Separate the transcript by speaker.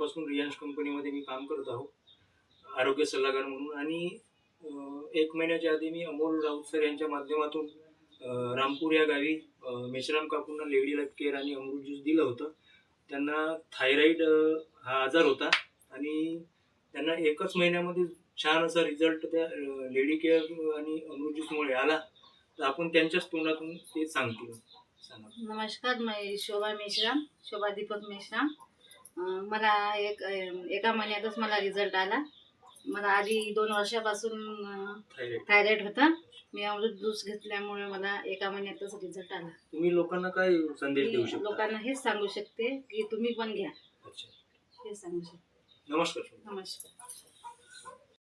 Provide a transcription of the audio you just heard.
Speaker 1: वर्षापासून रियांश कंपनीमध्ये मी काम करत आहो आरोग्य सल्लागार म्हणून. आणि 1 महिन्याच्या आधी मी अमोल राऊत सर यांच्या माध्यमातून रामपूर या गावी मेश्राम काकूंना लेडी लाईफ केअर आणि अमृत ज्यूस दिलं होतं. त्यांना थायरॉईड हा आजार होता आणि त्यांना 1च महिन्यामध्ये छान असा रिझल्ट त्या लेडी केअर आणि अमृत ज्यूसमुळे आला. तर आपण त्यांच्याच तोंडातून ते सांगतील.
Speaker 2: नमस्कार, मी शोभा मेश्राम, शोभा दीपक मेश्राम. मला एका महिन्यातच मला रिझल्ट आला. मला आधी 2 वर्षापासून थायरॉइड होता. मी अमृत ज्यूस घेतल्यामुळे मला एका महिन्यातच रिझल्ट आला.
Speaker 1: तुम्ही लोकांना काय संदेश देऊ शकता?
Speaker 2: लोकांना हेच सांगू शकते की तुम्ही पण घ्या. हे सांगू शकते.
Speaker 1: नमस्कार.
Speaker 2: नमस्कार.